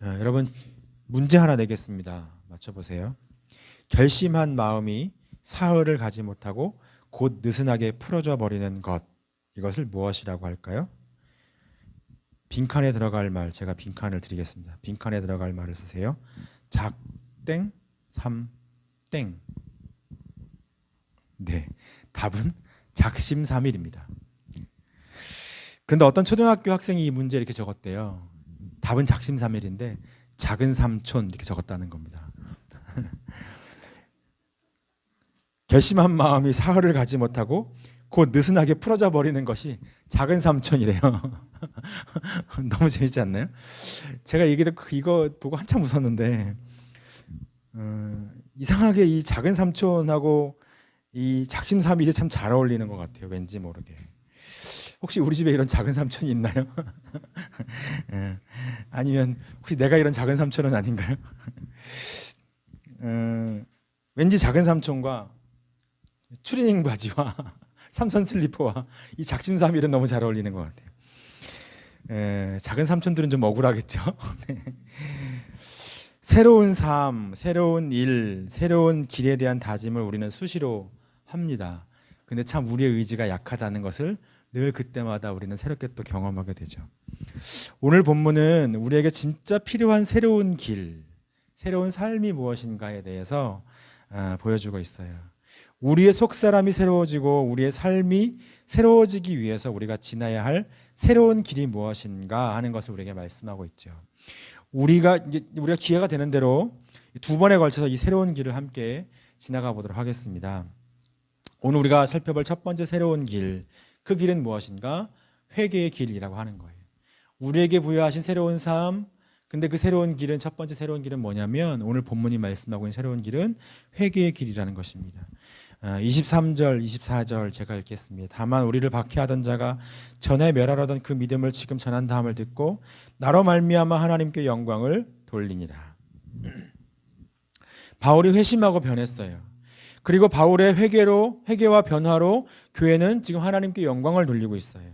여러분 문제 하나 내겠습니다. 맞춰보세요. 결심한 마음이 사흘을 가지 못하고 곧 느슨하게 풀어져 버리는 것, 이것을 무엇이라고 할까요? 빈칸에 들어갈 말, 제가 빈칸을 드리겠습니다. 빈칸에 들어갈 말을 쓰세요. 작땡 삼땡. 네, 답은 작심삼일입니다. 그런데 어떤 초등학교 학생이 이 문제 이렇게 적었대요. 답은 작심삼일인데 작은 삼촌 이렇게 적었다는 겁니다. 결심한 마음이 사흘을 가지 못하고 곧 느슨하게 풀어져 버리는 것이 작은 삼촌이래요. 너무 재밌지 않나요? 제가 이거 보고 한참 웃었는데 이상하게 이 작은 삼촌하고 이 작심삼일이 참 잘 어울리는 것 같아요. 왠지 모르게. 혹시 우리 집에 이런 작은 삼촌이 있나요? 아니면 혹시 내가 이런 작은 삼촌은 아닌가요? 왠지 작은 삼촌과 추리닝 바지와 삼선 슬리퍼와 이 작심삼일은 너무 잘 어울리는 것 같아요. 작은 삼촌들은 좀 억울하겠죠. 네. 새로운 삶, 새로운 일, 새로운 길에 대한 다짐을 우리는 수시로 합니다. 근데 참 우리의 의지가 약하다는 것을 늘 그때마다 우리는 새롭게 또 경험하게 되죠. 오늘 본문은 우리에게 진짜 필요한 새로운 길, 새로운 삶이 무엇인가에 대해서 보여주고 있어요. 우리의 속사람이 새로워지고 우리의 삶이 새로워지기 위해서 우리가 지나야 할 새로운 길이 무엇인가 하는 것을 우리에게 말씀하고 있죠. 우리가 기회가 되는 대로 두 번에 걸쳐서 이 새로운 길을 함께 지나가 보도록 하겠습니다. 오늘 우리가 살펴볼 첫 번째 새로운 길, 그 길은 무엇인가? 회개의 길이라고 하는 거예요. 우리에게 부여하신 새로운 삶, 근데 그 새로운 길은, 첫 번째 새로운 길은 뭐냐면 오늘 본문이 말씀하고 있는 새로운 길은 회개의 길이라는 것입니다. 23절, 24절 제가 읽겠습니다. 다만 우리를 박해하던 자가 전에 멸하려던 그 믿음을 지금 전한 다음을 듣고 나로 말미암아 하나님께 영광을 돌리니라. 바울이 회심하고 변했어요. 그리고 바울의 회개와 변화로 교회는 지금 하나님께 영광을 돌리고 있어요.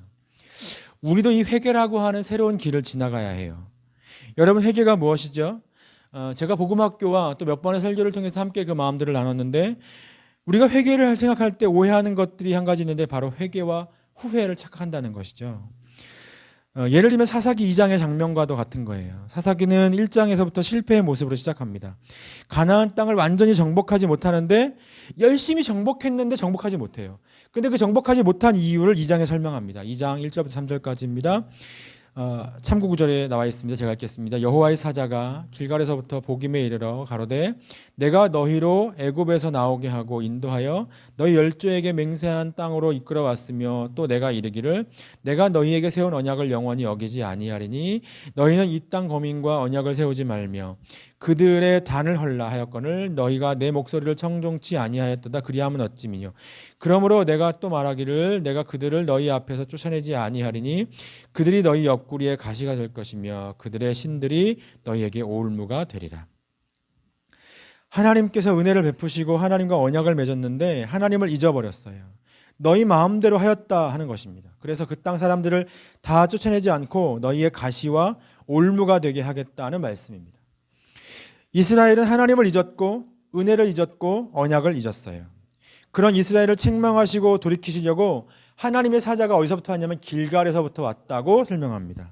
우리도 이 회개라고 하는 새로운 길을 지나가야 해요. 여러분, 회개가 무엇이죠? 제가 복음학교와 또 몇 번의 설교를 통해서 함께 그 마음들을 나눴는데, 우리가 회개를 생각할 때 오해하는 것들이 한 가지 있는데 바로 회개와 후회를 착각한다는 것이죠. 예를 들면 사사기 2장의 장면과도 같은 거예요. 사사기는 1장에서부터 실패의 모습으로 시작합니다. 가나안 땅을 완전히 정복하지 못하는데 열심히 정복했는데 정복하지 못해요. 근데 그 정복하지 못한 이유를 2장에 설명합니다. 2장 1절부터 3절까지입니다. 참고 구절에 나와 있습니다. 제가 읽겠습니다. 여호와의 사자가 길갈에서부터 보김에 이르러 가로되 내가 너희로 애굽에서 나오게 하고 인도하여 너희 열조에게 맹세한 땅으로 이끌어 왔으며 또 내가 이르기를 내가 너희에게 세운 언약을 영원히 어기지 아니하리니 너희는 이 땅 거민과 언약을 세우지 말며 그들의 단을 헐라 하였거늘 너희가 내 목소리를 청종치 아니하였도다 그리함은 어찌미뇨. 그러므로 내가 또 말하기를 내가 그들을 너희 앞에서 쫓아내지 아니하리니 그들이 너희 옆구리에 가시가 될 것이며 그들의 신들이 너희에게 올무가 되리라. 하나님께서 은혜를 베푸시고 하나님과 언약을 맺었는데 하나님을 잊어버렸어요. 너희 마음대로 하였다 하는 것입니다. 그래서 그 땅 사람들을 다 쫓아내지 않고 너희의 가시와 올무가 되게 하겠다는 말씀입니다. 이스라엘은 하나님을 잊었고 은혜를 잊었고 언약을 잊었어요. 그런 이스라엘을 책망하시고 돌이키시려고 하나님의 사자가 어디서부터 왔냐면 길갈에서부터 왔다고 설명합니다.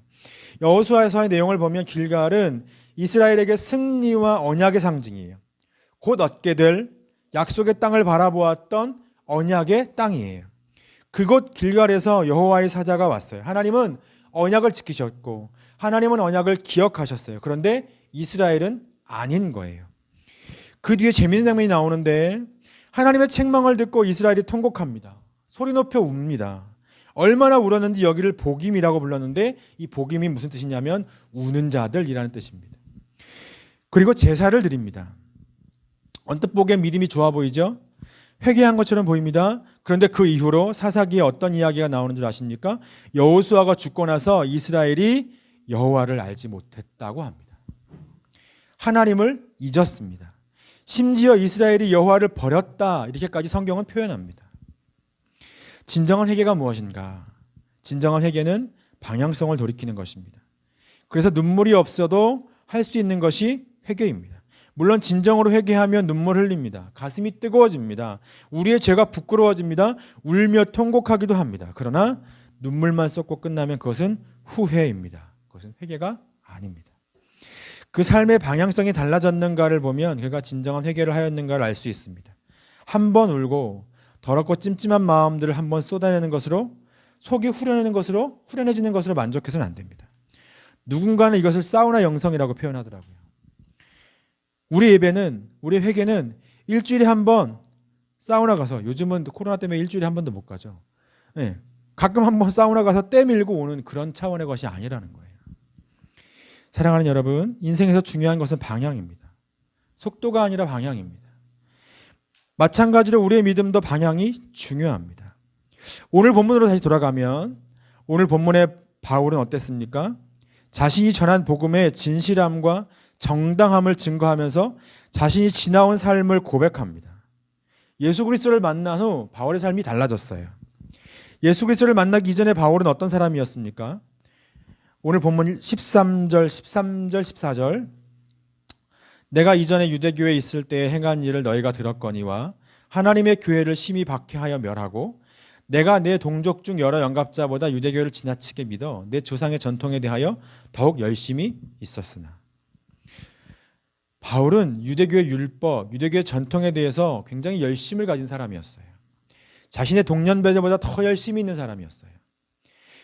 여호수아서의 내용을 보면 길갈은 이스라엘에게 승리와 언약의 상징이에요. 곧 얻게 될 약속의 땅을 바라보았던 언약의 땅이에요. 그곳 길갈에서 여호와의 사자가 왔어요. 하나님은 언약을 지키셨고 하나님은 언약을 기억하셨어요. 그런데 이스라엘은 아닌 거예요. 그 뒤에 재미있는 장면이 나오는데 하나님의 책망을 듣고 이스라엘이 통곡합니다. 소리 높여 웁니다. 얼마나 울었는지 여기를 복임이라고 불렀는데 이 복임이 무슨 뜻이냐면 우는 자들이라는 뜻입니다. 그리고 제사를 드립니다. 언뜻 보기엔 믿음이 좋아 보이죠? 회개한 것처럼 보입니다. 그런데 그 이후로 사사기에 어떤 이야기가 나오는 줄 아십니까? 여호수아가 죽고 나서 이스라엘이 여호와를 알지 못했다고 합니다. 하나님을 잊었습니다. 심지어 이스라엘이 여호와를 버렸다 이렇게까지 성경은 표현합니다. 진정한 회개가 무엇인가? 진정한 회개는 방향성을 돌이키는 것입니다. 그래서 눈물이 없어도 할 수 있는 것이 회개입니다. 물론 진정으로 회개하면 눈물 흘립니다. 가슴이 뜨거워집니다. 우리의 죄가 부끄러워집니다. 울며 통곡하기도 합니다. 그러나 눈물만 쏟고 끝나면 그것은 후회입니다. 그것은 회개가 아닙니다. 그 삶의 방향성이 달라졌는가를 보면 그가 진정한 회개를 하였는가를 알 수 있습니다. 한 번 울고 더럽고 찜찜한 마음들을 한 번 쏟아내는 것으로, 속이 후련해지는 것으로 만족해서는 안 됩니다. 누군가는 이것을 사우나 영성이라고 표현하더라고요. 우리 회개는 일주일에 한 번 사우나 가서, 요즘은 코로나 때문에 일주일에 한 번도 못 가죠. 네, 가끔 한 번 사우나 가서 때 밀고 오는 그런 차원의 것이 아니라는 거예요. 사랑하는 여러분, 인생에서 중요한 것은 방향입니다. 속도가 아니라 방향입니다. 마찬가지로 우리의 믿음도 방향이 중요합니다. 오늘 본문으로 다시 돌아가면 오늘 본문의 바울은 어땠습니까? 자신이 전한 복음의 진실함과 정당함을 증거하면서 자신이 지나온 삶을 고백합니다. 예수 그리스도를 만난 후 바울의 삶이 달라졌어요. 예수 그리스도를 만나기 이전에 바울은 어떤 사람이었습니까? 오늘 본문 13절, 14절 내가 이전에 유대교회에 있을 때에 행한 일을 너희가 들었거니와 하나님의 교회를 심히 박해하여 멸하고 내가 내 동족 중 여러 영갑자보다 유대교회를 지나치게 믿어 내 조상의 전통에 대하여 더욱 열심히 있었으나. 바울은 유대교의 율법, 유대교의 전통에 대해서 굉장히 열심을 가진 사람이었어요. 자신의 동년배들보다 더 열심히 있는 사람이었어요.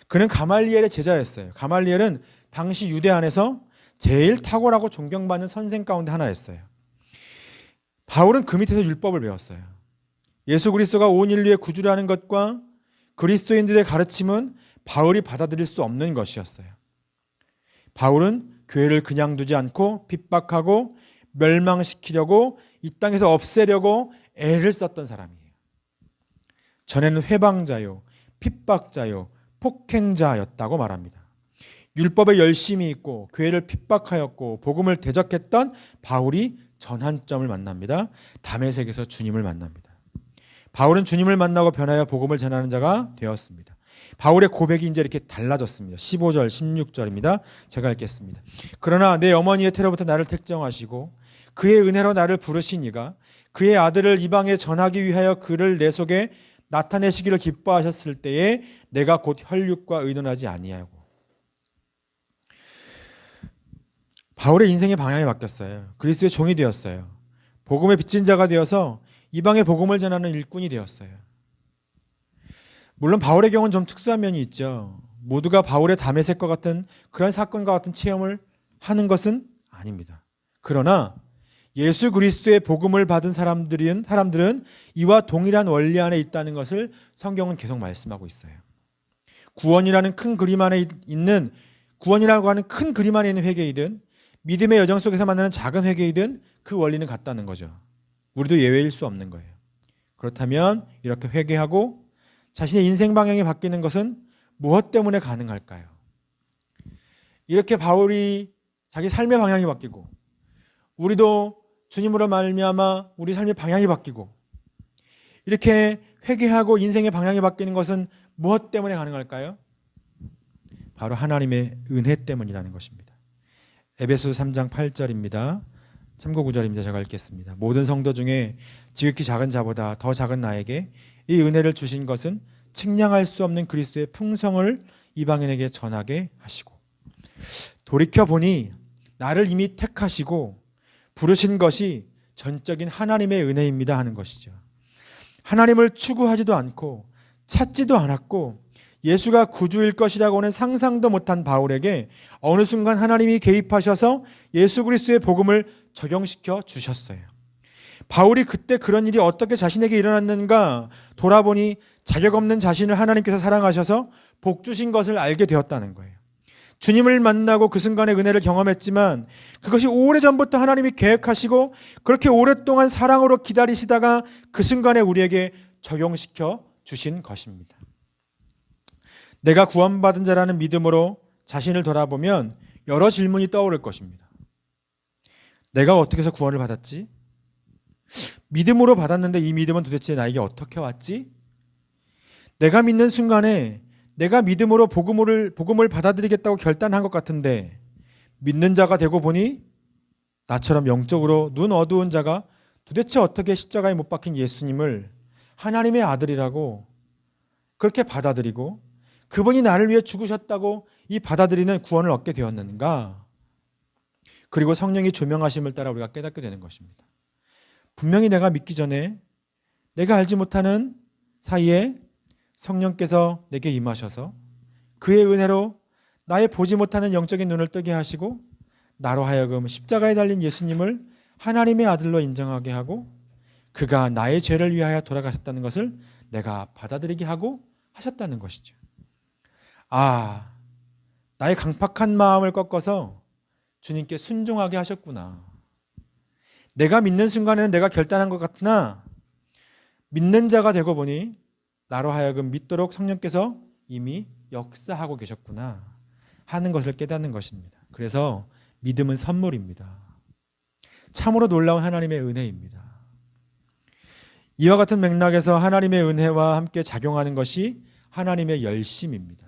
그는 가말리엘의 제자였어요. 가말리엘은 당시 유대 안에서 제일 탁월하고 존경받는 선생 가운데 하나였어요. 바울은 그 밑에서 율법을 배웠어요. 예수 그리스도가 온 인류의 구주라는 것과 그리스도인들의 가르침은 바울이 받아들일 수 없는 것이었어요. 바울은 교회를 그냥 두지 않고 핍박하고 멸망시키려고 이 땅에서 없애려고 애를 썼던 사람이에요. 전에는 회방자요, 핍박자요, 폭행자였다고 말합니다. 율법에 열심히 있고 교회를 핍박하였고 복음을 대적했던 바울이 전환점을 만납니다. 다메섹에서 주님을 만납니다. 바울은 주님을 만나고 변하여 복음을 전하는 자가 되었습니다. 바울의 고백이 이제 이렇게 달라졌습니다. 15절, 16절입니다. 제가 읽겠습니다. 그러나 내 어머니의 태로부터 나를 택정하시고 그의 은혜로 나를 부르시니가 그의 아들을 이방에 전하기 위하여 그를 내 속에 나타내시기를 기뻐하셨을 때에 내가 곧 혈육과 의논하지 아니하고. 바울의 인생의 방향이 바뀌었어요. 그리스도의 종이 되었어요. 복음의 빚진 자가 되어서 이방의 복음을 전하는 일꾼이 되었어요. 물론 바울의 경우는 좀 특수한 면이 있죠. 모두가 바울의 다메섹과 같은 그런 사건과 같은 체험을 하는 것은 아닙니다. 그러나 예수 그리스도의 복음을 받은 사람들은 이와 동일한 원리 안에 있다는 것을 성경은 계속 말씀하고 있어요. 구원이라고 하는 큰 그림 안에 있는 회개이든 믿음의 여정 속에서 만나는 작은 회개이든 그 원리는 같다는 거죠. 우리도 예외일 수 없는 거예요. 그렇다면 이렇게 회개하고 자신의 인생 방향이 바뀌는 것은 무엇 때문에 가능할까요? 이렇게 바울이 자기 삶의 방향이 바뀌고 우리도 주님으로 말미암아 우리 삶의 방향이 바뀌고 이렇게 회개하고 인생의 방향이 바뀌는 것은 무엇 때문에 가능할까요? 바로 하나님의 은혜 때문이라는 것입니다. 에베소서 3장 8절입니다. 참고 구절입니다. 제가 읽겠습니다. 모든 성도 중에 지극히 작은 자보다 더 작은 나에게 이 은혜를 주신 것은 측량할 수 없는 그리스도의 풍성을 이방인에게 전하게 하시고 돌이켜보니 나를 이미 택하시고 부르신 것이 전적인 하나님의 은혜입니다 하는 것이죠. 하나님을 추구하지도 않고 찾지도 않았고 예수가 구주일 것이라고는 상상도 못한 바울에게 어느 순간 하나님이 개입하셔서 예수 그리스도의 복음을 적용시켜 주셨어요. 바울이 그때 그런 일이 어떻게 자신에게 일어났는가 돌아보니 자격 없는 자신을 하나님께서 사랑하셔서 복 주신 것을 알게 되었다는 거예요. 주님을 만나고 그 순간의 은혜를 경험했지만 그것이 오래전부터 하나님이 계획하시고 그렇게 오랫동안 사랑으로 기다리시다가 그 순간에 우리에게 적용시켜 주신 것입니다. 내가 구원받은 자라는 믿음으로 자신을 돌아보면 여러 질문이 떠오를 것입니다. 내가 어떻게 해서 구원을 받았지? 믿음으로 받았는데 이 믿음은 도대체 나에게 어떻게 왔지? 내가 믿는 순간에 내가 믿음으로 복음을 받아들이겠다고 결단한 것 같은데 믿는 자가 되고 보니 나처럼 영적으로 눈 어두운 자가 도대체 어떻게 십자가에 못 박힌 예수님을 하나님의 아들이라고 그렇게 받아들이고 그분이 나를 위해 죽으셨다고 이 받아들이는 구원을 얻게 되었는가? 그리고 성령이 조명하심을 따라 우리가 깨닫게 되는 것입니다. 분명히 내가 믿기 전에 내가 알지 못하는 사이에 성령께서 내게 임하셔서 그의 은혜로 나의 보지 못하는 영적인 눈을 뜨게 하시고 나로 하여금 십자가에 달린 예수님을 하나님의 아들로 인정하게 하고 그가 나의 죄를 위하여 돌아가셨다는 것을 내가 받아들이게 하고 하셨다는 것이죠. 아, 나의 강팍한 마음을 꺾어서 주님께 순종하게 하셨구나. 내가 믿는 순간에는 내가 결단한 것 같으나 믿는 자가 되고 보니 나로 하여금 믿도록 성령께서 이미 역사하고 계셨구나 하는 것을 깨닫는 것입니다. 그래서 믿음은 선물입니다. 참으로 놀라운 하나님의 은혜입니다. 이와 같은 맥락에서 하나님의 은혜와 함께 작용하는 것이 하나님의 열심입니다.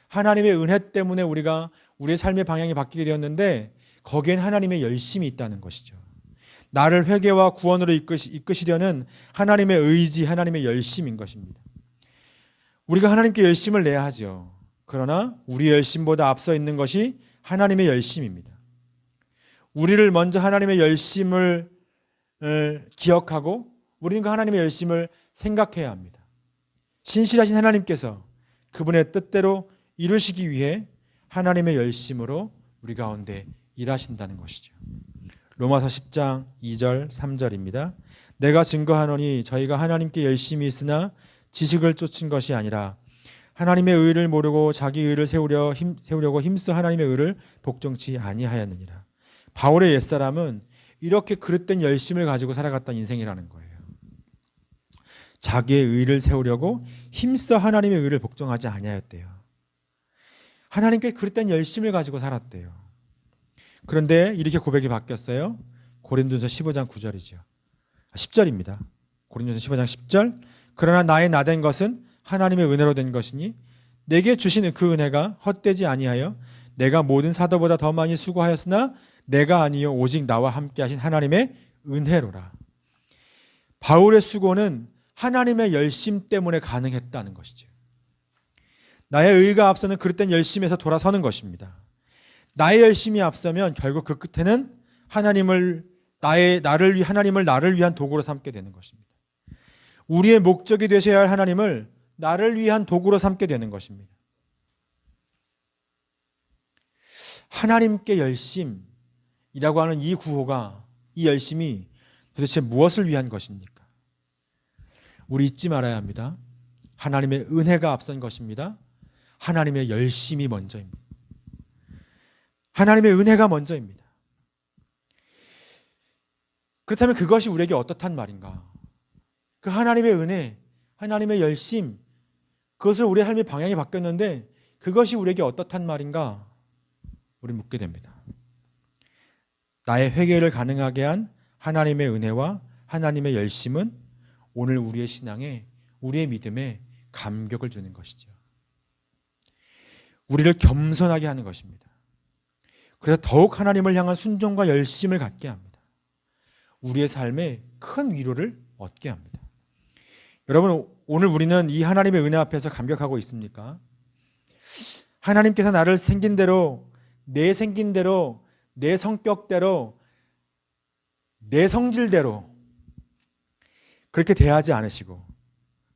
하나님의 은혜 때문에 우리가 우리의 삶의 방향이 바뀌게 되었는데 거기엔 하나님의 열심이 있다는 것이죠. 나를 회개와 구원으로 이끄시려는 하나님의 의지, 하나님의 열심인 것입니다. 우리가 하나님께 열심을 내야 하죠. 그러나 우리 열심보다 앞서 있는 것이 하나님의 열심입니다. 우리를 먼저 하나님의 열심을 기억하고 우리는 그 하나님의 열심을 생각해야 합니다. 신실하신 하나님께서 그분의 뜻대로 이루시기 위해 하나님의 열심으로 우리 가운데 일하신다는 것이죠. 로마서 10장 2절 3절입니다. 내가 증거하노니 저희가 하나님께 열심히 있으나 지식을 쫓은 것이 아니라 하나님의 의를 모르고 자기 의를 세우려고 힘써 하나님의 의를 복종치 아니하였느니라. 바울의 옛사람은 이렇게 그릇된 열심을 가지고 살아갔던 인생이라는 거예요. 자기의 의를 세우려고 힘써 하나님의 의를 복종하지 아니하였대요. 하나님께 그릇된 열심을 가지고 살았대요. 그런데 이렇게 고백이 바뀌었어요. 고린도전서 15장 9절이죠. 10절입니다. 고린도전서 15장 10절. 그러나 나의 나된 것은 하나님의 은혜로 된 것이니 내게 주시는 그 은혜가 헛되지 아니하여 내가 모든 사도보다 더 많이 수고하였으나 내가 아니요 오직 나와 함께 하신 하나님의 은혜로라. 바울의 수고는 하나님의 열심 때문에 가능했다는 것이죠. 나의 의가 앞서는 그릇된 열심에서 돌아서는 것입니다. 나의 열심이 앞서면 결국 그 끝에는 하나님을 나를 위한 도구로 삼게 되는 것입니다. 우리의 목적이 되셔야 할 하나님을 나를 위한 도구로 삼게 되는 것입니다. 하나님께 열심이라고 하는 이 구호가, 이 열심이 도대체 무엇을 위한 것입니까? 우리 잊지 말아야 합니다. 하나님의 은혜가 앞선 것입니다. 하나님의 열심이 먼저입니다. 하나님의 은혜가 먼저입니다. 그렇다면 그것이 우리에게 어떻단 말인가? 그 하나님의 은혜, 하나님의 열심, 그것을 우리의 삶의 방향이 바뀌었는데 그것이 우리에게 어떻단 말인가? 우리 묻게 됩니다. 나의 회개를 가능하게 한 하나님의 은혜와 하나님의 열심은 오늘 우리의 신앙에, 우리의 믿음에 감격을 주는 것이죠. 우리를 겸손하게 하는 것입니다. 그래서 더욱 하나님을 향한 순종과 열심을 갖게 합니다. 우리의 삶에 큰 위로를 얻게 합니다. 여러분, 오늘 우리는 이 하나님의 은혜 앞에서 감격하고 있습니까? 하나님께서 나를 생긴 대로, 내 성격대로, 내 성질대로 그렇게 대하지 않으시고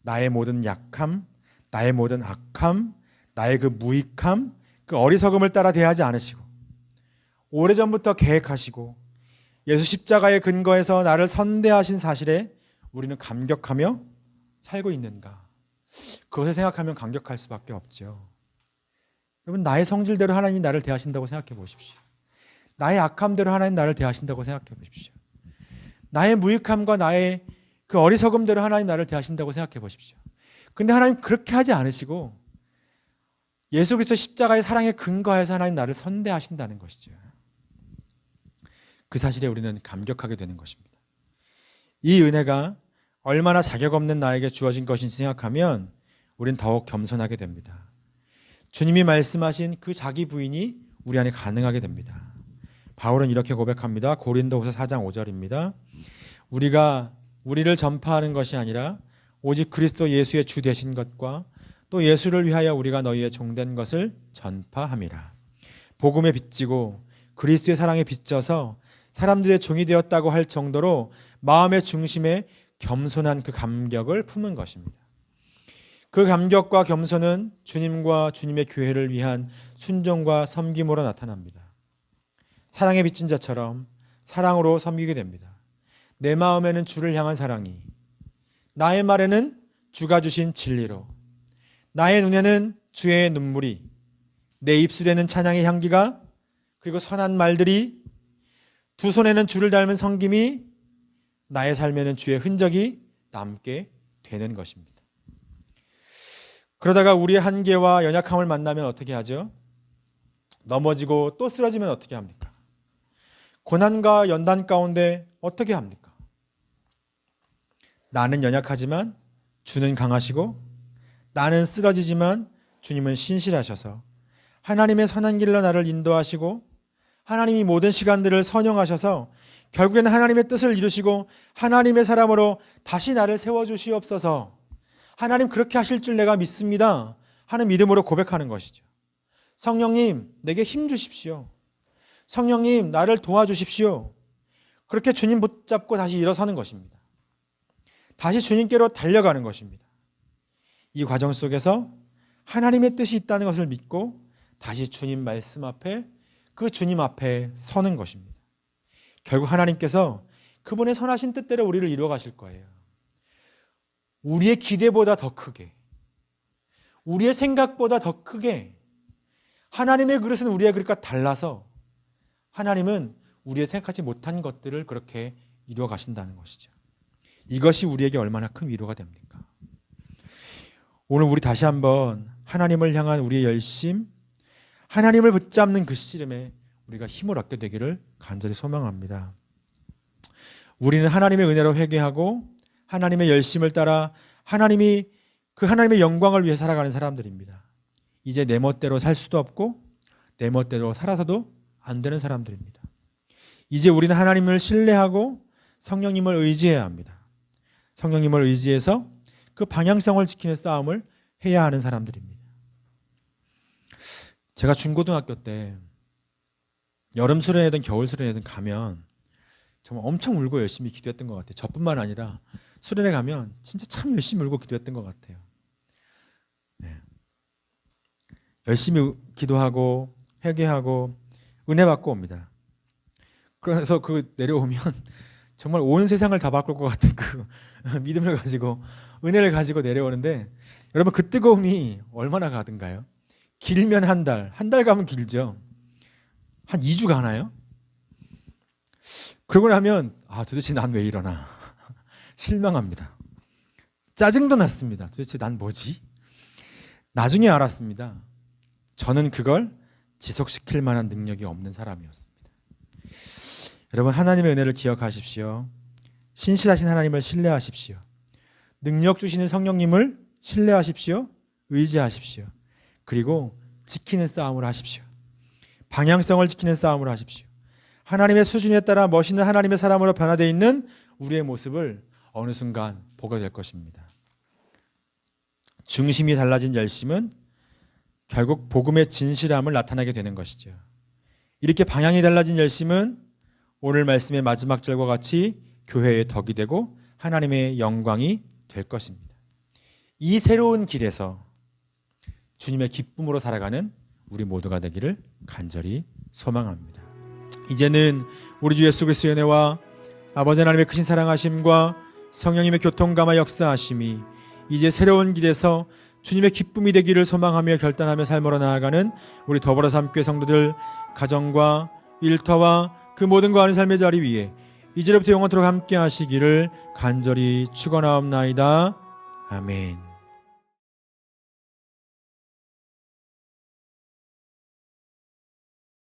나의 모든 약함, 나의 모든 악함, 나의 그 무익함, 그 어리석음을 따라 대하지 않으시고 오래전부터 계획하시고 예수 십자가의 근거에서 나를 선대하신 사실에 우리는 감격하며 살고 있는가? 그것을 생각하면 감격할 수밖에 없죠. 여러분, 나의 성질대로 하나님이 나를 대하신다고 생각해 보십시오. 나의 악함대로 하나님 나를 대하신다고 생각해 보십시오. 나의 무익함과 나의 그 어리석음대로 하나님 나를 대하신다고 생각해 보십시오. 근데 하나님 그렇게 하지 않으시고 예수 그리스도 십자가의 사랑에 근거해서 하나님 나를 선대하신다는 것이죠. 그 사실에 우리는 감격하게 되는 것입니다. 이 은혜가 얼마나 자격 없는 나에게 주어진 것인지 생각하면 우리는 더욱 겸손하게 됩니다. 주님이 말씀하신 그 자기 부인이 우리 안에 가능하게 됩니다. 바울은 이렇게 고백합니다. 고린도후서 4장 5절입니다. 우리를 전파하는 것이 아니라 오직 그리스도 예수의 주 되신 것과 또 예수를 위하여 우리가 너희의 종된 것을 전파함이라. 복음에 빚지고 그리스도의 사랑에 빚져서 사람들의 종이 되었다고 할 정도로 마음의 중심에 겸손한 그 감격을 품은 것입니다. 그 감격과 겸손은 주님과 주님의 교회를 위한 순종과 섬김으로 나타납니다. 사랑에 빚진 자처럼 사랑으로 섬기게 됩니다. 내 마음에는 주를 향한 사랑이, 나의 말에는 주가 주신 진리로, 나의 눈에는 주의 눈물이, 내 입술에는 찬양의 향기가, 그리고 선한 말들이, 두 손에는 주를 닮은 섬김이, 나의 삶에는 주의 흔적이 남게 되는 것입니다. 그러다가 우리의 한계와 연약함을 만나면 어떻게 하죠? 넘어지고 또 쓰러지면 어떻게 합니까? 고난과 연단 가운데 어떻게 합니까? 나는 연약하지만 주는 강하시고, 나는 쓰러지지만 주님은 신실하셔서 하나님의 선한 길로 나를 인도하시고, 하나님이 모든 시간들을 선용하셔서 결국에는 하나님의 뜻을 이루시고 하나님의 사람으로 다시 나를 세워주시옵소서, 하나님 그렇게 하실 줄 내가 믿습니다 하는 믿음으로 고백하는 것이죠. 성령님, 내게 힘 주십시오. 성령님, 나를 도와주십시오. 그렇게 주님 붙잡고 다시 일어서는 것입니다. 다시 주님께로 달려가는 것입니다. 이 과정 속에서 하나님의 뜻이 있다는 것을 믿고 다시 주님 말씀 앞에, 그 주님 앞에 서는 것입니다. 결국 하나님께서 그분의 선하신 뜻대로 우리를 이루어 가실 거예요. 우리의 기대보다 더 크게, 우리의 생각보다 더 크게, 하나님의 그릇은 우리의 그릇과 달라서 하나님은 우리의 생각하지 못한 것들을 그렇게 이루어 가신다는 것이죠. 이것이 우리에게 얼마나 큰 위로가 됩니까? 오늘 우리 다시 한번 하나님을 향한 우리의 열심, 하나님을 붙잡는 그 씨름에 우리가 힘을 얻게 되기를 간절히 소망합니다. 우리는 하나님의 은혜로 회개하고 하나님의 열심을 따라 하나님의 영광을 위해 살아가는 사람들입니다. 이제 내 멋대로 살 수도 없고 내 멋대로 살아서도 안 되는 사람들입니다. 이제 우리는 하나님을 신뢰하고 성령님을 의지해야 합니다. 성령님을 의지해서 그 방향성을 지키는 싸움을 해야 하는 사람들입니다. 제가 중고등학교 때 여름 수련회든 겨울 수련회든 가면 정말 엄청 울고 열심히 기도했던 것 같아요. 저뿐만 아니라 수련회 가면 진짜 참 열심히 울고 기도했던 것 같아요. 네. 열심히 기도하고 회개하고 은혜 받고 옵니다. 그래서 내려오면 정말 온 세상을 다 바꿀 것 같은 그 믿음을 가지고, 은혜를 가지고 내려오는데, 여러분 그 뜨거움이 얼마나 가든가요? 길면 한 달 가면 길죠. 한 2주 가나요? 그러고 나면 도대체 난 왜 이러나 실망합니다. 짜증도 났습니다. 도대체 난 뭐지? 나중에 알았습니다. 저는 그걸 지속시킬 만한 능력이 없는 사람이었습니다. 여러분, 하나님의 은혜를 기억하십시오. 신실하신 하나님을 신뢰하십시오. 능력 주시는 성령님을 신뢰하십시오. 의지하십시오. 그리고 지키는 싸움을 하십시오. 방향성을 지키는 싸움을 하십시오. 하나님의 수준에 따라 멋있는 하나님의 사람으로 변화되어 있는 우리의 모습을 어느 순간 보게 될 것입니다. 중심이 달라진 열심은 결국 복음의 진실함을 나타나게 되는 것이죠. 이렇게 방향이 달라진 열심은 오늘 말씀의 마지막 절과 같이 교회의 덕이 되고 하나님의 영광이 될 것입니다. 이 새로운 길에서 주님의 기쁨으로 살아가는 우리 모두가 되기를 간절히 소망합니다. 이제는 우리 주 예수 그리스도의 은혜와 아버지 하나님의 크신 사랑하심과 성령님의 교통감화 역사하심이 이제 새로운 길에서 주님의 기쁨이 되기를 소망하며 결단하며 삶으로 나아가는 우리 더불어 삶교회 성도들 가정과 일터와 그 모든 거하는 삶의 자리 위에 이제로부터 영원토록 함께 하시기를 간절히 축원하옵나이다. 아멘.